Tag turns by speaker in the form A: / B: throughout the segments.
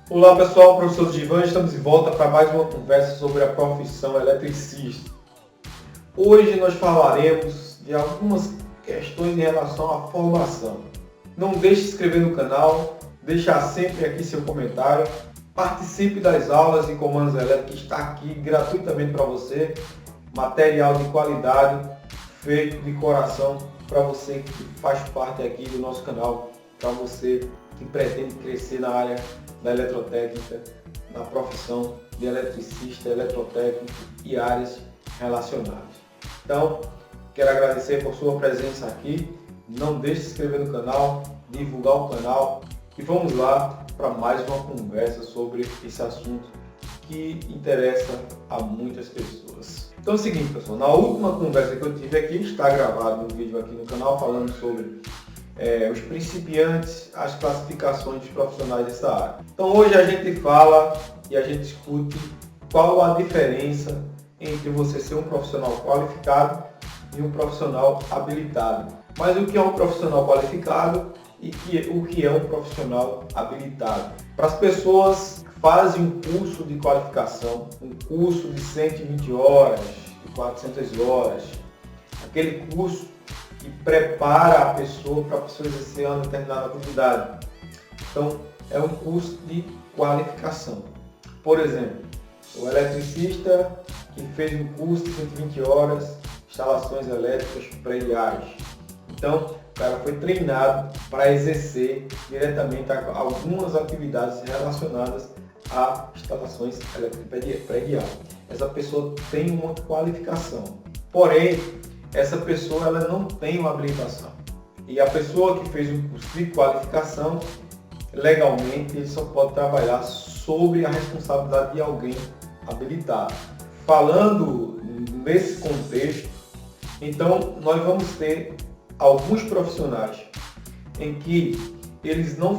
A: Olá pessoal, professor Givan, estamos de volta para mais uma conversa sobre a profissão eletricista. Hoje nós falaremos de algumas questões em relação à formação. Não deixe de se inscrever no canal, deixar sempre aqui seu comentário, participe das aulas de comandos elétricos que está aqui gratuitamente para você, material de qualidade, feito de coração para você que faz parte aqui do nosso canal, para você que pretende crescer na área da eletrotécnica, na profissão de eletricista, eletrotécnico e áreas relacionadas. Então, quero agradecer por sua presença aqui. Não deixe de se inscrever no canal, divulgar o canal e vamos lá para mais uma conversa sobre esse assunto que interessa a muitas pessoas. Então é o seguinte, pessoal, na última conversa que eu tive aqui, está gravado um vídeo aqui no canal falando sobre os principiantes, as classificações dos profissionais dessa área. Então hoje a gente fala e a gente discute qual a diferença entre você ser um profissional qualificado e um profissional habilitado. Mas o que é um profissional qualificado e o que é um profissional habilitado? Para as pessoas que fazem um curso de qualificação, um curso de 120 horas, de 400 horas, aquele curso que prepara a pessoa para a pessoa exercer uma determinada atividade. Então, é um curso de qualificação. Por exemplo, o eletricista que fez um curso de 120 horas, instalações elétricas prediais. Então, o cara foi treinado para exercer diretamente algumas atividades relacionadas a instalações elétricas prediais. Essa pessoa tem uma qualificação. Porém, essa pessoa ela não tem uma habilitação. E a pessoa que fez um curso de qualificação, legalmente, ele só pode trabalhar sobre a responsabilidade de alguém habilitado. Falando nesse contexto, então nós vamos ter alguns profissionais em que eles não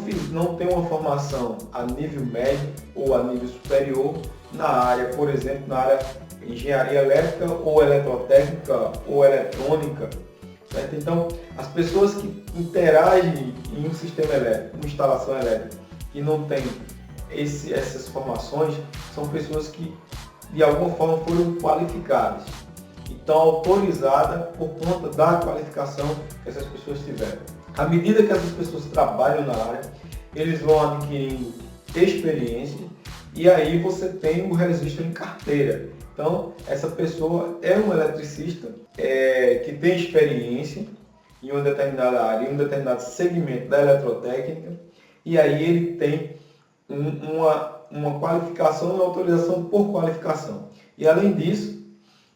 A: têm uma formação a nível médio ou a nível superior na área, por exemplo, na área engenharia elétrica ou eletrotécnica ou eletrônica, certo? Então, as pessoas que interagem em um sistema elétrico, uma instalação elétrica, que não tem essas formações, são pessoas que de alguma forma foram qualificadas e estão autorizadas por conta da qualificação que essas pessoas tiveram. À medida que essas pessoas trabalham na área, eles vão adquirindo experiência e aí você tem o registro em carteira. Então, essa pessoa é um eletricista que tem experiência em uma determinada área, em um determinado segmento da eletrotécnica, e aí ele tem uma qualificação e autorização por qualificação. E além disso,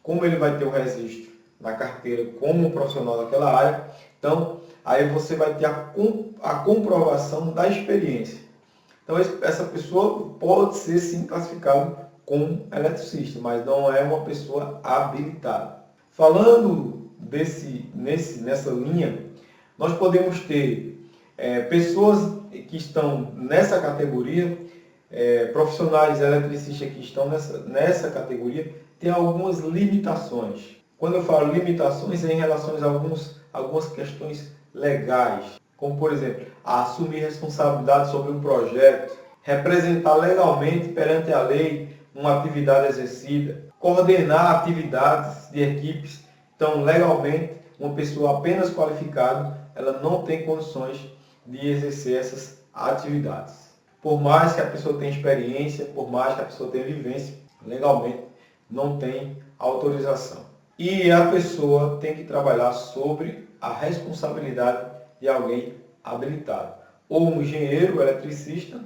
A: como ele vai ter o registro na carteira como um profissional daquela área, então aí você vai ter a comprovação da experiência. Então essa pessoa pode ser sim classificada como eletricista, mas não é uma pessoa habilitada. Falando nessa linha, nós podemos ter pessoas que estão nessa categoria, profissionais eletricistas que estão nessa categoria, tem algumas limitações. Quando eu falo limitações, é em relação a algumas questões legais, como por exemplo, assumir responsabilidade sobre um projeto, representar legalmente perante a lei uma atividade exercida, coordenar atividades de equipes. Então, legalmente, uma pessoa apenas qualificada, ela não tem condições de exercer essas atividades. Por mais que a pessoa tenha experiência, por mais que a pessoa tenha vivência, legalmente não tem autorização. E a pessoa tem que trabalhar sobre a responsabilidade de alguém habilitado, ou um engenheiro eletricista,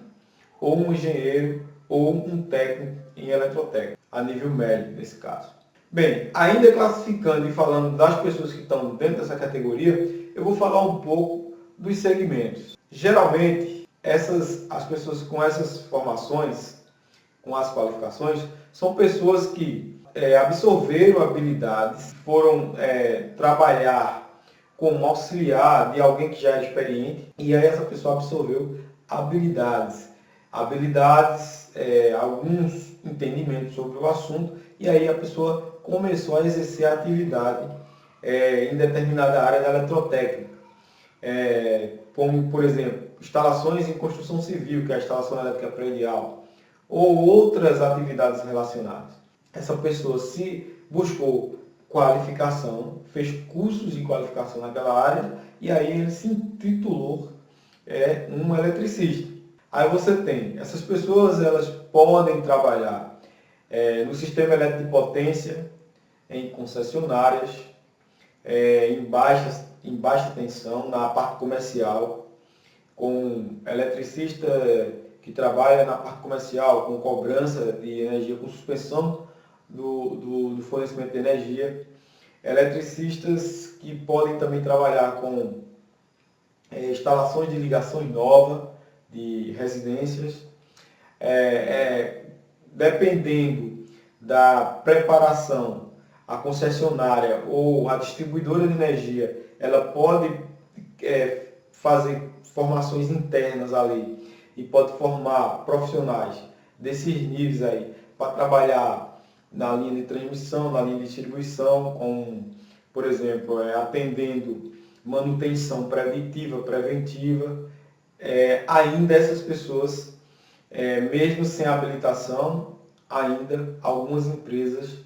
A: ou um engenheiro ou um técnico em eletrotécnica, a nível médio nesse caso. Bem, ainda classificando e falando das pessoas que estão dentro dessa categoria, eu vou falar um pouco dos segmentos. Geralmente, as pessoas com essas formações, com as qualificações, são pessoas que absorveram habilidades, foram trabalhar como auxiliar de alguém que já é experiente, e aí essa pessoa absorveu habilidades, alguns entendimentos sobre o assunto, e aí a pessoa começou a exercer a atividade em determinada área da eletrotécnica, como por exemplo, instalações em construção civil, que é a instalação elétrica predial, ou outras atividades relacionadas. Essa pessoa se buscou qualificação, fez cursos de qualificação naquela área e aí ele se intitulou um eletricista. Aí você tem, essas pessoas elas podem trabalhar no sistema elétrico de potência, em concessionárias, em baixa tensão, na parte comercial, com eletricista que trabalha na parte comercial, com cobrança de energia, com suspensão do fornecimento de energia. Eletricistas que podem também trabalhar com instalações de ligações novas de residências. Dependendo da preparação, a concessionária ou a distribuidora de energia, ela pode fazer formações internas ali e pode formar profissionais desses níveis aí para trabalhar na linha de transmissão, na linha de distribuição, com, por exemplo, atendendo manutenção preditiva, preventiva. Ainda essas pessoas, mesmo sem habilitação, ainda algumas empresas,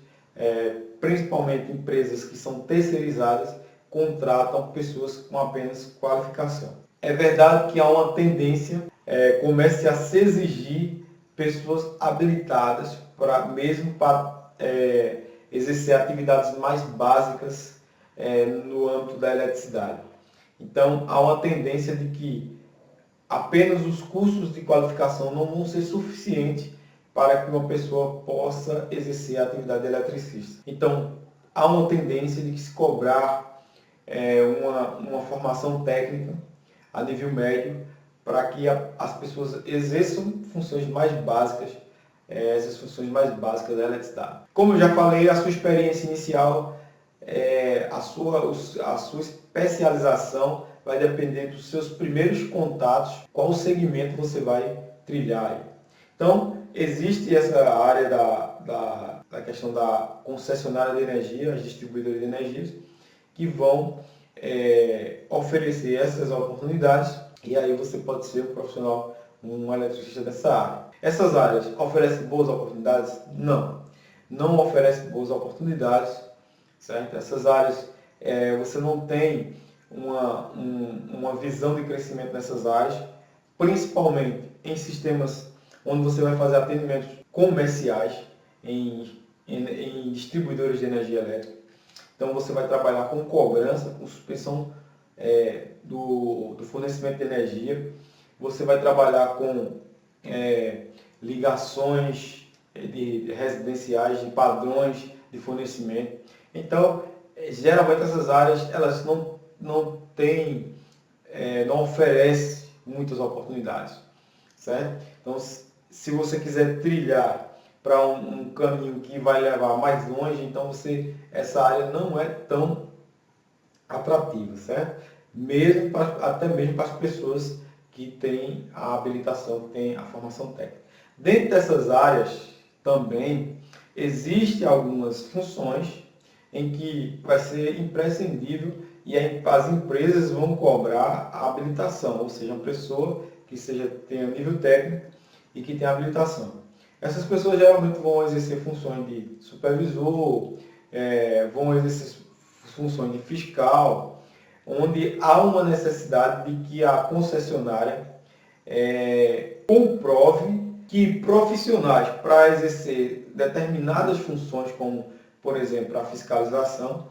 A: principalmente empresas que são terceirizadas, contratam pessoas com apenas qualificação. É verdade que há uma tendência, comece a se exigir pessoas habilitadas mesmo para exercer atividades mais básicas no âmbito da eletricidade. Então, há uma tendência de que apenas os cursos de qualificação não vão ser suficientes para que uma pessoa possa exercer a atividade de eletricista. Então, há uma tendência de se cobrar uma formação técnica a nível médio para que as pessoas exerçam funções mais básicas, essas funções mais básicas da eletricidade. Como eu já falei, a sua experiência inicial, a sua especialização vai depender dos seus primeiros contatos, qual segmento você vai trilhar. Então, existe essa área da questão da concessionária de energia, as distribuidoras de energias, que vão oferecer essas oportunidades e aí você pode ser um profissional, um eletricista dessa área. Essas áreas oferecem boas oportunidades? Não. Não oferecem boas oportunidades, certo? Essas áreas, você não tem uma visão de crescimento nessas áreas, principalmente em sistemas onde você vai fazer atendimentos comerciais em distribuidores de energia elétrica. Então você vai trabalhar com cobrança, com suspensão do fornecimento de energia. Você vai trabalhar com ligações de residenciais, de padrões de fornecimento. Então, geralmente essas áreas elas não oferecem muitas oportunidades, certo? Então, se você quiser trilhar para um caminho que vai levar mais longe, então essa área não é tão atrativa, certo? Até mesmo para as pessoas que têm a habilitação, que têm a formação técnica. Dentro dessas áreas também existem algumas funções em que vai ser imprescindível e as empresas vão cobrar a habilitação, ou seja, uma pessoa que tenha nível técnico e que tenha habilitação. Essas pessoas geralmente vão exercer funções de supervisor, vão exercer funções de fiscal, onde há uma necessidade de que a concessionária comprove que profissionais para exercer determinadas funções, como, por exemplo, a fiscalização,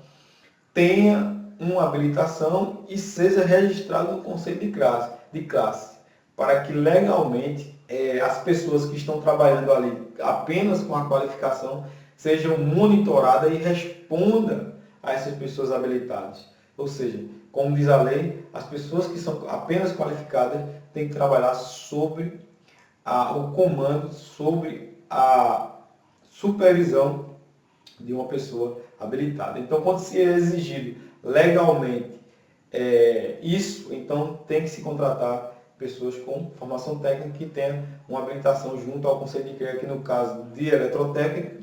A: tenha uma habilitação e seja registrado no conceito de classe, para que legalmente as pessoas que estão trabalhando ali apenas com a qualificação sejam monitoradas e respondam a essas pessoas habilitadas. Ou seja, como diz a lei, as pessoas que são apenas qualificadas têm que trabalhar sobre o comando, sobre a supervisão de uma pessoa habilitada. Então, quando se é exigido legalmente isso, então tem que se contratar pessoas com formação técnica que tenham uma habilitação junto ao Conselho de CREA, que no caso de eletrotécnica,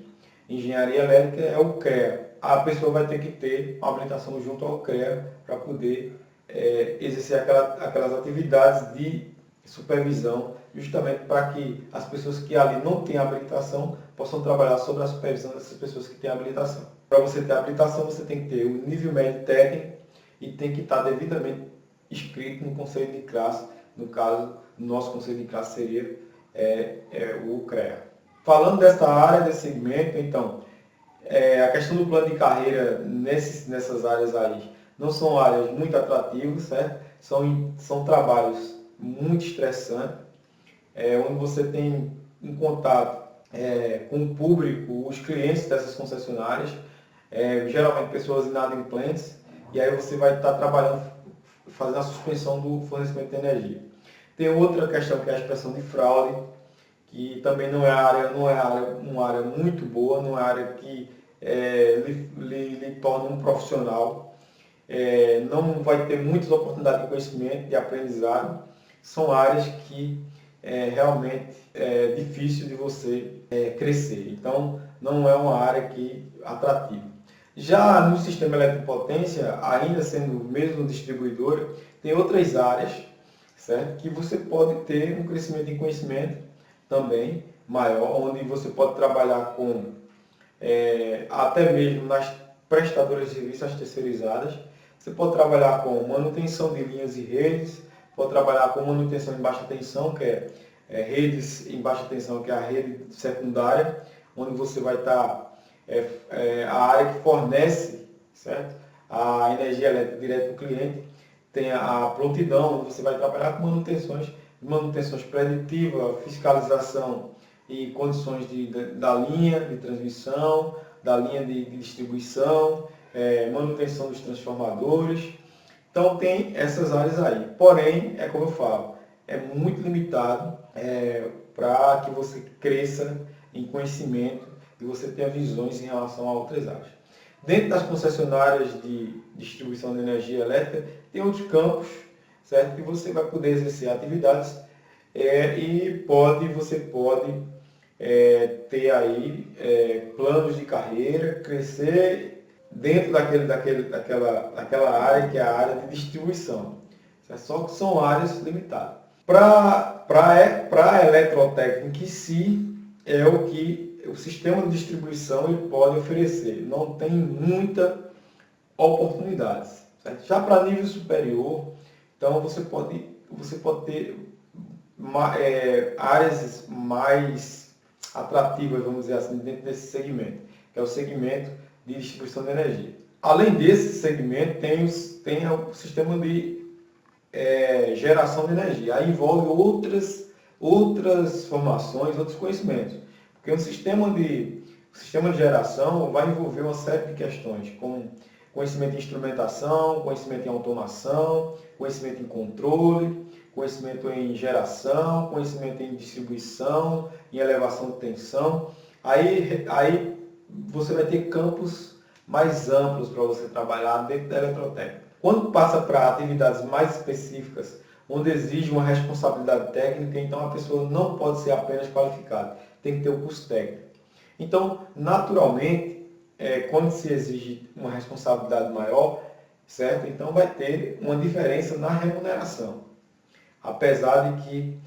A: engenharia elétrica, é o CREA. A pessoa vai ter que ter uma habilitação junto ao CREA para poder exercer aquelas atividades de supervisão, justamente para que as pessoas que ali não têm habilitação possam trabalhar sobre a supervisão dessas pessoas que têm habilitação. Para você ter habilitação, você tem que ter o nível médio técnico e tem que estar devidamente inscrito no conselho de classe. No caso, o nosso conselho de classe seria o CREA. Falando dessa área, desse segmento, então, a questão do plano de carreira nessas áreas aí não são áreas muito atrativas, certo? São trabalhos muito estressantes, onde você tem um contato com o público, os clientes dessas concessionárias, geralmente pessoas inadimplentes, e aí você vai estar trabalhando, fazendo a suspensão do fornecimento de energia. Tem outra questão que é a inspeção de fraude, que também não é uma área muito boa, não é área que lhe torna um profissional. Não vai ter muitas oportunidades de conhecimento, de aprendizado. São áreas que realmente é difícil de você crescer. Então, não é uma área atrativa. Já no sistema eletropotência, ainda sendo mesmo distribuidora, tem outras áreas, certo? Que você pode ter um crescimento em conhecimento também maior, onde você pode trabalhar com até mesmo nas prestadoras de serviços, as terceirizadas. Você pode trabalhar com manutenção de linhas e redes, pode trabalhar com manutenção em baixa tensão, que é redes em baixa tensão, que é a rede secundária, onde você vai estar a área que fornece, certo, a energia elétrica direto do cliente. Tem a prontidão, onde você vai trabalhar com manutenções preditivas, fiscalização e condições da linha de transmissão, da linha de distribuição, manutenção dos transformadores. Então tem essas áreas aí. Porém, é como eu falo, é muito limitado para que você cresça em conhecimento e você tenha visões em relação a outras áreas. Dentro das concessionárias de distribuição de energia elétrica, tem outros campos, certo? Que você vai poder exercer atividades e você pode ter aí planos de carreira, crescer dentro daquela área que é a área de distribuição. Certo? Só que são áreas limitadas. Para a eletrotécnica em si, é o que o sistema de distribuição ele pode oferecer. Não tem muita oportunidades. Certo? Já para nível superior, então você pode ter áreas mais atrativas, vamos dizer assim, dentro desse segmento, que é o segmento de distribuição de energia. Além desse segmento, tem o sistema de geração de energia. Aí envolve outras formações, outros conhecimentos. Porque o sistema de geração vai envolver uma série de questões, como conhecimento em instrumentação, conhecimento em automação, conhecimento em controle, conhecimento em geração, conhecimento em distribuição, em elevação de tensão. Aí você vai ter campos mais amplos para você trabalhar dentro da eletrotécnica. Quando passa para atividades mais específicas, onde exige uma responsabilidade técnica, então a pessoa não pode ser apenas qualificada, tem que ter o curso técnico. Então, naturalmente, quando se exige uma responsabilidade maior, certo? Então vai ter uma diferença na remuneração. Apesar de que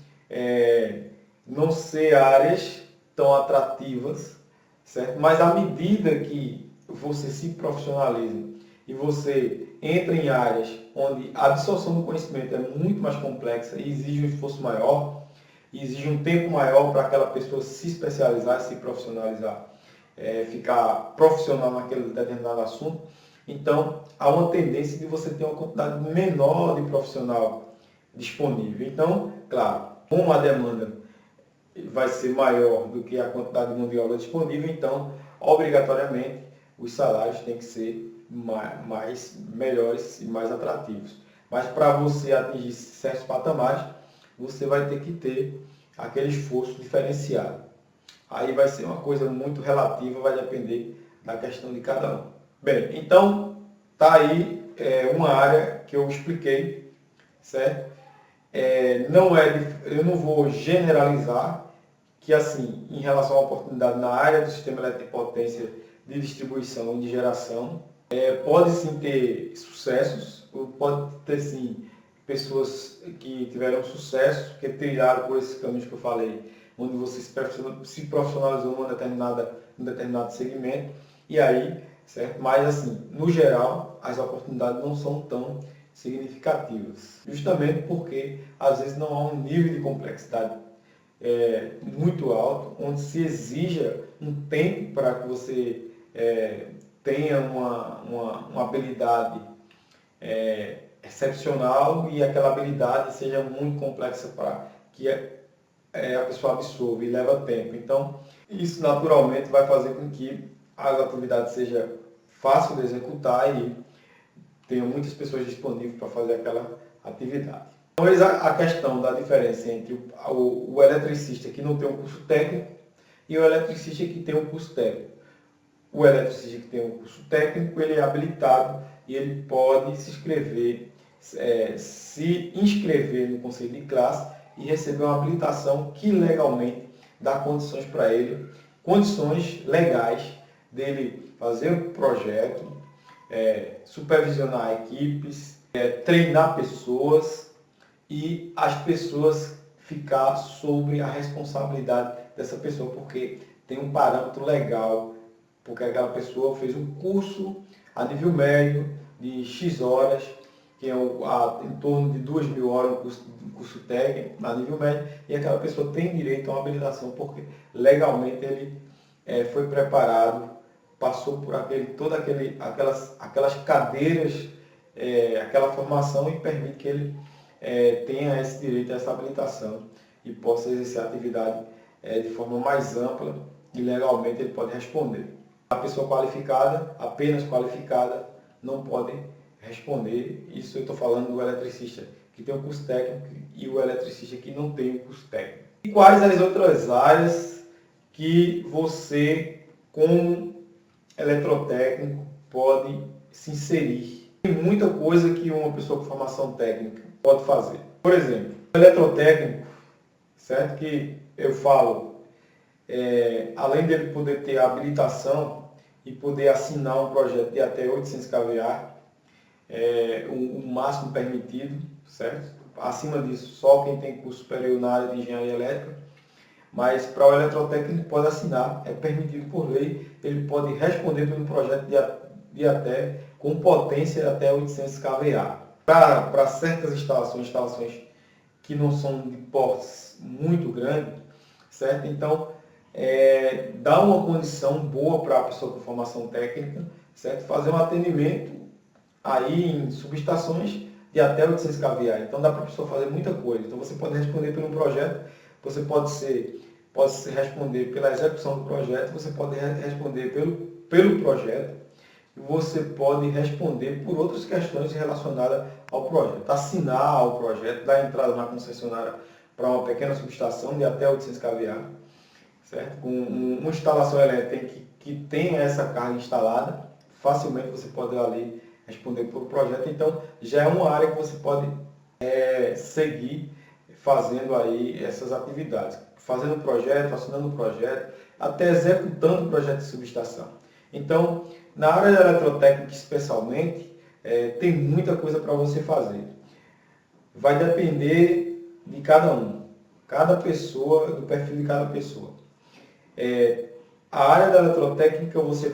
A: não ser áreas tão atrativas, certo? Mas à medida que você se profissionaliza e você entra em áreas onde a absorção do conhecimento é muito mais complexa e exige um esforço maior, e exige um tempo maior para aquela pessoa se especializar, se profissionalizar, ficar profissional naquele determinado assunto, então há uma tendência de você ter uma quantidade menor de profissional disponível. Então, claro, como a demanda vai ser maior do que a quantidade de mão de obra disponível, então, obrigatoriamente, os salários têm que ser melhores e mais atrativos. Mas para você atingir certos patamares, você vai ter que ter aquele esforço diferenciado. Aí vai ser uma coisa muito relativa, vai depender da questão de cada um. Bem, então, está aí uma área que eu expliquei, certo? Eu não vou generalizar que, assim, em relação à oportunidade na área do sistema elétrico potência de distribuição e de geração, pode sim ter sucessos, pode ter sim pessoas que tiveram sucesso, que trilharam por esses caminhos que eu falei, onde você se profissionalizou num determinado segmento, e aí, certo? Mas assim, no geral, as oportunidades não são tão significativas, justamente porque às vezes não há um nível de complexidade muito alto, onde se exija um tempo para que você tenha uma habilidade excepcional e aquela habilidade seja muito complexa para que a pessoa absorva e leva tempo. Então, isso naturalmente vai fazer com que as atividades seja fácil de executar e tenha muitas pessoas disponíveis para fazer aquela atividade. Então, eis a questão da diferença entre o eletricista que não tem um curso técnico e o eletricista que tem um curso técnico. O eletricista que tem um curso técnico, ele é habilitado e ele pode se inscrever no conselho de classe e receber uma habilitação que legalmente dá condições para ele, condições legais dele fazer o projeto, supervisionar equipes, treinar pessoas e as pessoas ficar sobre a responsabilidade dessa pessoa, porque tem um parâmetro legal, porque aquela pessoa fez um curso a nível médio de X horas, que é em torno de 2.000 horas um curso técnico a nível médio, e aquela pessoa tem direito a uma habilitação, porque legalmente ele foi preparado, passou por aquelas cadeiras, aquela formação e permite que ele tenha esse direito a essa habilitação e possa exercer a atividade de forma mais ampla e legalmente ele pode responder. A pessoa qualificada, apenas qualificada, não pode responder. Isso eu estou falando do eletricista que tem um curso técnico e o eletricista que não tem um curso técnico. E quais as outras áreas que você, como eletrotécnico, pode se inserir? Tem muita coisa que uma pessoa com formação técnica pode fazer. Por exemplo, o eletrotécnico, certo? Que eu falo, além dele poder ter a habilitação e poder assinar um projeto de até 800 kVA, o máximo permitido, certo? Acima disso, só quem tem curso superior na área de engenharia elétrica, mas para o eletrotécnico pode assinar, é permitido por lei, ele pode responder por um projeto com potência de até 800 kVA. Para certas instalações que não são de portes muito grandes, certo? Então, dá uma condição boa para a pessoa com formação técnica, certo? Fazer um atendimento aí em subestações de até 800 kVA. Então dá para a pessoa fazer muita coisa. Então você pode responder por um projeto, você pode responder pela execução do projeto, você pode responder pelo projeto, e você pode responder por outras questões relacionadas ao projeto. Assinar o projeto, dar entrada na concessionária para uma pequena subestação de até 800 kVA, certo? Com uma instalação elétrica que tenha essa carga instalada, facilmente você pode ali responder por projeto. Então, já é uma área que você pode seguir fazendo aí essas atividades. Fazendo projeto, assinando projeto, até executando o projeto de subestação. Então, na área da eletrotécnica especialmente, tem muita coisa para você fazer. Vai depender de cada um, cada pessoa, do perfil de cada pessoa. A área da eletrotécnica você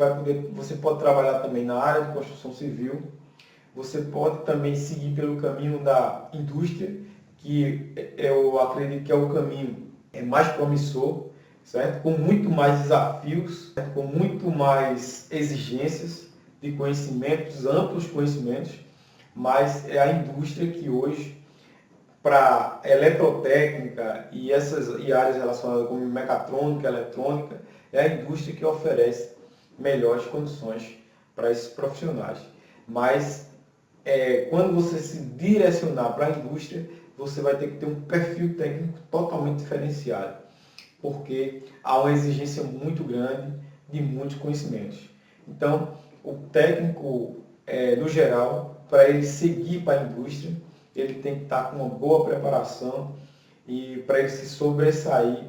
A: pode trabalhar também na área de construção civil, você pode também seguir pelo caminho da indústria, que eu acredito que é o caminho mais promissor, certo? Com muito mais desafios, certo? Com muito mais exigências de conhecimentos, amplos conhecimentos, mas é a indústria que hoje, para eletrotécnica e áreas relacionadas como mecatrônica, eletrônica, é a indústria que oferece melhores condições para esses profissionais. Mas quando você se direcionar para a indústria, você vai ter que ter um perfil técnico totalmente diferenciado, porque há uma exigência muito grande de muitos conhecimentos. Então, o técnico, no geral, para ele seguir para a indústria, ele tem que estar com uma boa preparação e para ele se sobressair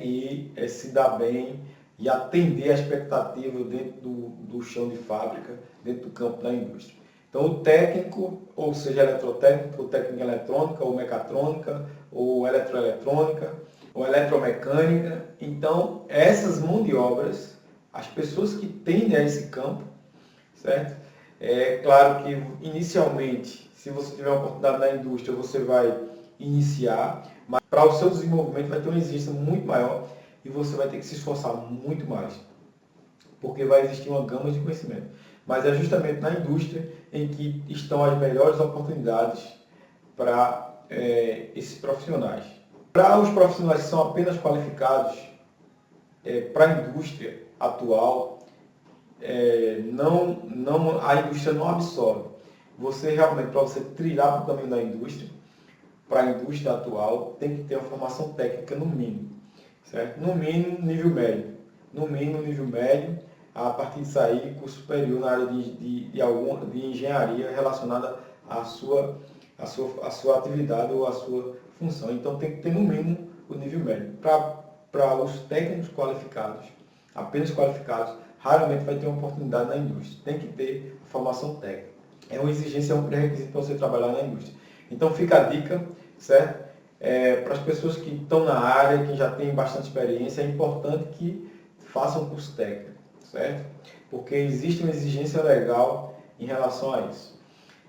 A: e se dar bem e atender a expectativa dentro do chão de fábrica, dentro do campo da indústria. Então o técnico, ou seja, eletrotécnico, ou técnica eletrônica, ou mecatrônica, ou eletroeletrônica, ou eletromecânica. Então essas mãos de obras, as pessoas que tendem a esse campo, certo? É claro que inicialmente, se você tiver uma oportunidade na indústria, você vai iniciar, mas para o seu desenvolvimento vai ter uma exigência muito maior e você vai ter que se esforçar muito mais, porque vai existir uma gama de conhecimento. Mas é justamente na indústria em que estão as melhores oportunidades para esses profissionais. Para os profissionais que são apenas qualificados para a indústria atual, a indústria não absorve. Você realmente, para você trilhar para o caminho da indústria, para a indústria atual, tem que ter uma formação técnica no mínimo, certo? No mínimo nível médio. No mínimo nível médio, a partir disso aí, curso superior na área de engenharia relacionada à sua atividade ou à sua função. Então tem que ter no mínimo o nível médio. Para os técnicos qualificados, apenas qualificados, raramente vai ter uma oportunidade na indústria. Tem que ter formação técnica. É uma exigência, é um pré-requisito para você trabalhar na indústria. Então fica a dica, certo? Para as pessoas que estão na área, que já têm bastante experiência, é importante que façam um curso técnico, certo? Porque existe uma exigência legal em relação a isso.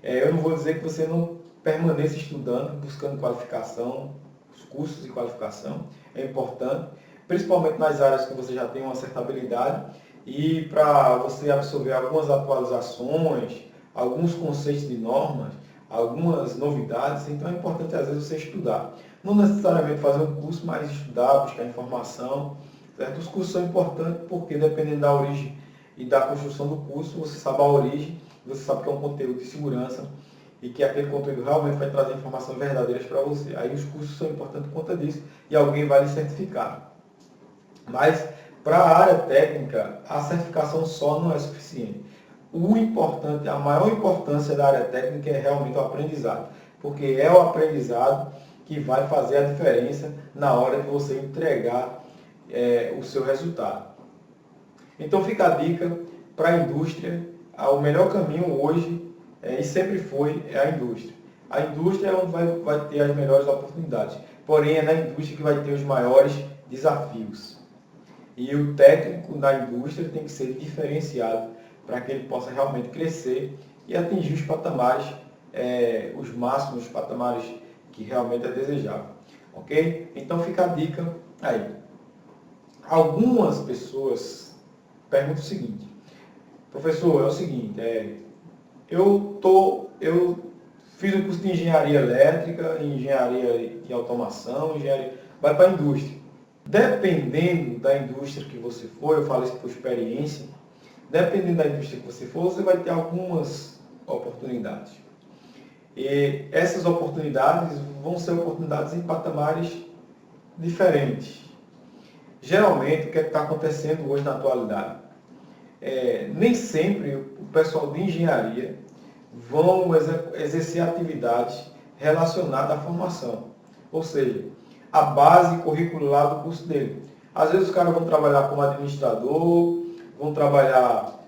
A: Eu não vou dizer que você não permaneça estudando, buscando qualificação, os cursos de qualificação, é importante, principalmente nas áreas que você já tem uma certa habilidade, e para você absorver algumas atualizações, alguns conceitos de normas, algumas novidades, então é importante às vezes você estudar. Não necessariamente fazer um curso, mas estudar, buscar informação, certo? Os cursos são importantes porque dependendo da origem e da construção do curso, você sabe a origem, você sabe que é um conteúdo de segurança e que aquele conteúdo realmente vai trazer informações verdadeiras para você. Aí os cursos são importantes por conta disso e alguém vai lhe certificar. Mas para a área técnica, a certificação só não é suficiente. O importante, a maior importância da área técnica é realmente o aprendizado, porque é o aprendizado que vai fazer a diferença na hora de você entregar o seu resultado. Então fica a dica para a indústria, o melhor caminho hoje, e sempre foi, é a indústria. A indústria é onde vai ter as melhores oportunidades, porém é na indústria que vai ter os maiores desafios. E o técnico da indústria tem que ser diferenciado para que ele possa realmente crescer e atingir os patamares, os máximos patamares que realmente é desejável. Ok? Então fica a dica aí. Algumas pessoas perguntam o seguinte: professor, é o seguinte, eu fiz um curso de engenharia elétrica, engenharia de automação, vai para a indústria. Dependendo da indústria que você for, eu falo isso por experiência, dependendo da indústria que você for, você vai ter algumas oportunidades. E essas oportunidades vão ser oportunidades em patamares diferentes. Geralmente, o que está acontecendo hoje na atualidade? Nem sempre o pessoal de engenharia vão exercer atividades relacionadas à formação. Ou seja, a base curricular do curso dele. Às vezes os caras vão trabalhar como administrador, vão trabalhar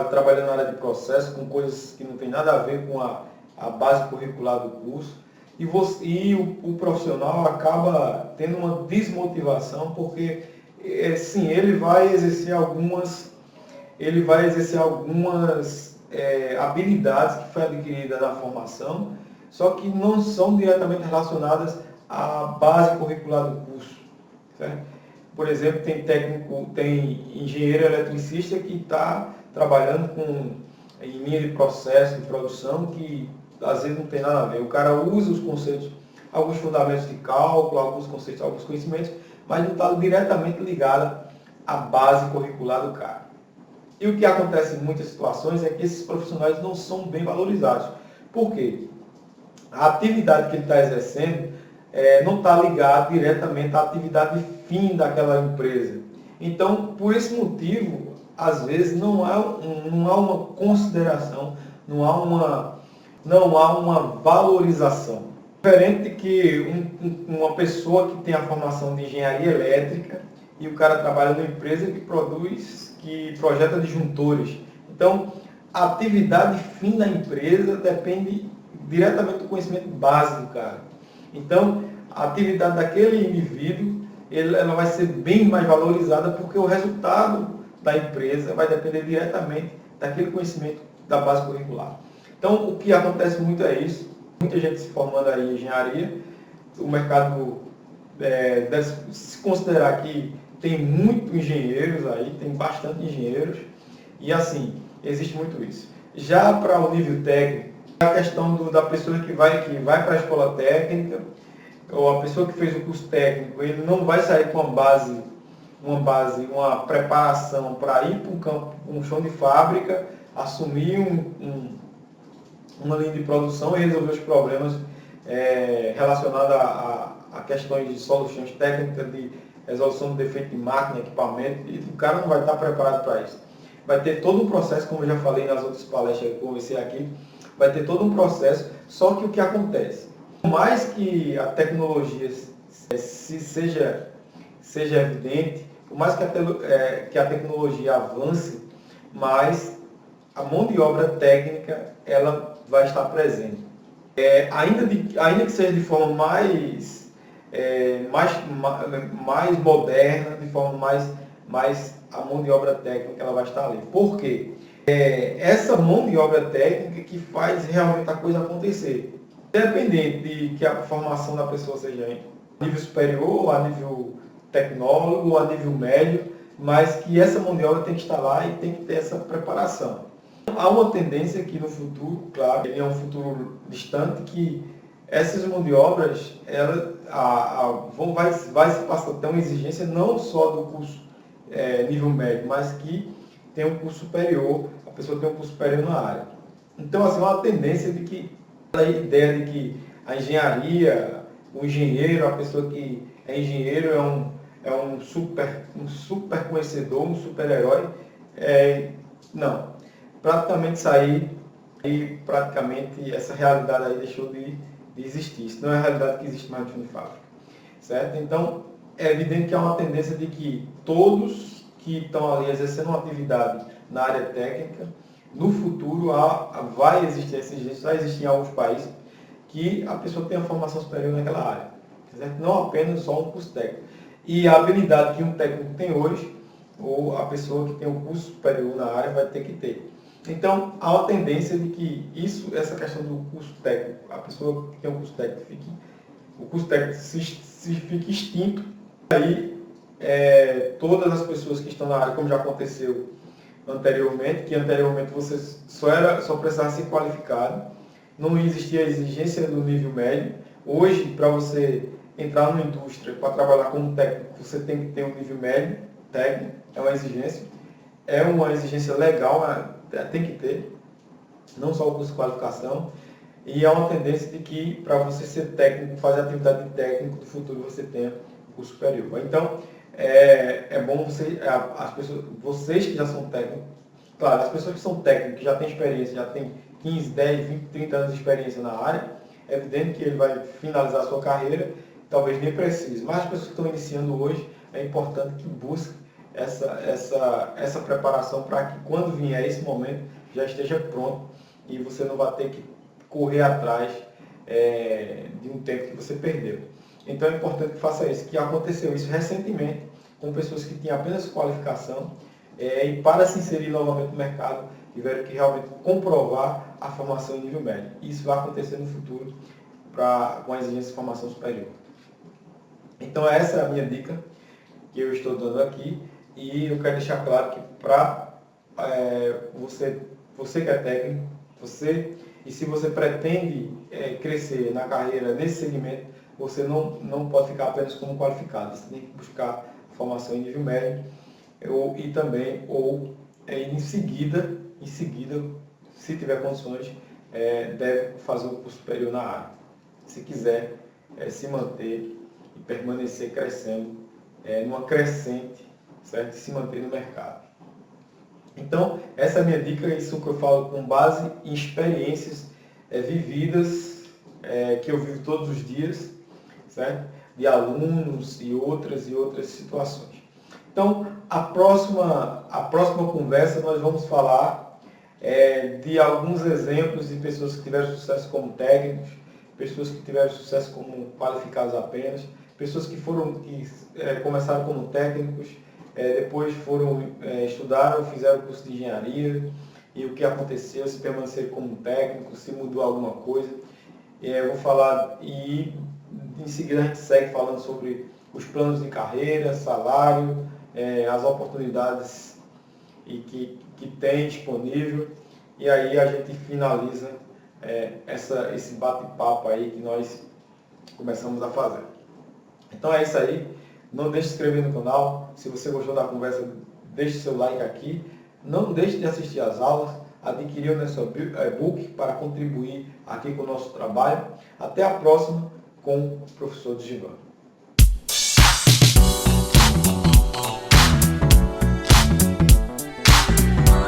A: trabalhando na área de processo, com coisas que não tem nada a ver com a base curricular do curso. E o profissional acaba tendo uma desmotivação, porque sim, ele vai exercer algumas habilidades que foi adquirida na formação, só que não são diretamente relacionadas à base curricular do curso, certo? Por exemplo, tem engenheiro eletricista que está trabalhando em linha de processo de produção que às vezes não tem nada a ver. O cara usa os conceitos, alguns fundamentos de cálculo, alguns conceitos, alguns conhecimentos, mas não está diretamente ligado à base curricular do cara. E o que acontece em muitas situações é que esses profissionais não são bem valorizados. Por quê? A atividade que ele está exercendo não está ligada diretamente à atividade fim daquela empresa. Então, por esse motivo, às vezes não há uma consideração, não há uma valorização. Diferente de que uma pessoa que tem a formação de engenharia elétrica e o cara trabalha numa empresa que projeta disjuntores. Então, a atividade fim da empresa depende diretamente do conhecimento base do cara. Então, a atividade daquele indivíduo, ela vai ser bem mais valorizada porque o resultado da empresa vai depender diretamente daquele conhecimento da base curricular. Então, o que acontece muito é isso. Muita gente se formando aí em engenharia, o mercado deve se considerar que tem muitos engenheiros aí, tem bastante engenheiros, e assim, existe muito isso. Já para o nível técnico, a questão da pessoa que vai para a escola técnica, ou a pessoa que fez o curso técnico, ele não vai sair com uma preparação para ir para um campo, um chão de fábrica, assumir uma linha de produção e resolver os problemas relacionados a questões de soluções técnicas, de resolução de defeito de máquina, equipamento, e o cara não vai estar preparado para isso. Vai ter todo um processo, como eu já falei nas outras palestras que eu conversei aqui, vai ter todo um processo, só que o que acontece? Por mais que a tecnologia seja evidente, por mais que a tecnologia avance, mas a mão de obra técnica ela vai estar presente. Ainda que seja de forma mais moderna, de forma mais a mão de obra técnica ela vai estar ali. Por quê? Essa mão de obra técnica que faz realmente a coisa acontecer. Independente de que a formação da pessoa seja a nível superior, a nível tecnólogo, a nível médio, mas que essa mão de obra tem que estar lá e tem que ter essa preparação. Há uma tendência que no futuro, claro, é um futuro distante, que essas mão de obras, vai se passar a ter uma exigência não só do curso nível médio, mas que tem um curso superior, a pessoa tem um curso superior na área. Então, assim, uma tendência de que a ideia de que a engenharia, o engenheiro, a pessoa que é engenheiro é um super conhecedor, um super-herói. Não. Praticamente sair e praticamente essa realidade aí deixou de existir. Isso não é a realidade que existe mais no chão de fábrica. Certo? Então, é evidente que há uma tendência de que todos que estão ali exercendo uma atividade na área técnica, no futuro vai existir essa exigência, vai existir em alguns países que a pessoa tenha formação superior naquela área. Certo? Não apenas só um curso técnico. E a habilidade que um técnico tem hoje, ou a pessoa que tem um curso superior na área vai ter que ter. Então, há uma tendência de que essa questão do curso técnico, a pessoa que tem um curso técnico, o curso técnico se fique extinto. Aí, todas as pessoas que estão na área, como já aconteceu anteriormente, que anteriormente você só precisava ser qualificado, não existia a exigência do nível médio. Hoje, para você entrar numa indústria, para trabalhar como técnico, você tem que ter um nível médio técnico, é uma exigência legal, tem que ter, não só o curso de qualificação, e há uma tendência de que para você ser técnico, fazer atividade de técnico, do futuro você tenha o curso superior. Então, é bom vocês que já são técnicos, claro, as pessoas que são técnicos, que já têm experiência, já têm 15, 10, 20, 30 anos de experiência na área, é evidente que ele vai finalizar a sua carreira, talvez nem precise, mas as pessoas que estão iniciando hoje, é importante que busquem essa preparação para que quando vier esse momento já esteja pronto e você não vai ter que correr atrás de um tempo que você perdeu. Então é importante que faça isso, que aconteceu isso recentemente com pessoas que tinham apenas qualificação e para se inserir novamente no mercado tiveram que realmente comprovar a formação em nível médio. Isso vai acontecer no futuro com a exigência de formação superior. Então essa é a minha dica que eu estou dando aqui. E eu quero deixar claro que para você que é técnico, e se você pretende crescer na carreira nesse segmento, você não pode ficar apenas como qualificado. Você tem que buscar formação em nível médio em seguida, se tiver condições, deve fazer o curso superior na área. Se quiser se manter e permanecer crescendo numa crescente, certo? Se manter no mercado. Então, essa é a minha dica, isso que eu falo com base em experiências vividas, que eu vivo todos os dias, certo? De alunos e outras situações. Então, a próxima conversa nós vamos falar de alguns exemplos de pessoas que tiveram sucesso como técnicos, pessoas que tiveram sucesso como qualificados apenas, pessoas que começaram como técnicos, depois estudaram, fizeram curso de engenharia, e o que aconteceu, se permaneceram como técnico, se mudou alguma coisa. Eu vou falar e em seguida a gente segue falando sobre os planos de carreira, salário, as oportunidades que tem disponível, e aí a gente finaliza esse bate-papo aí que nós começamos a fazer. Então é isso aí, não deixe de se inscrever no canal, se você gostou da conversa, deixe seu like aqui, não deixe de assistir às aulas, adquirir o nosso e-book para contribuir aqui com o nosso trabalho. Até a próxima com o professor Digivan.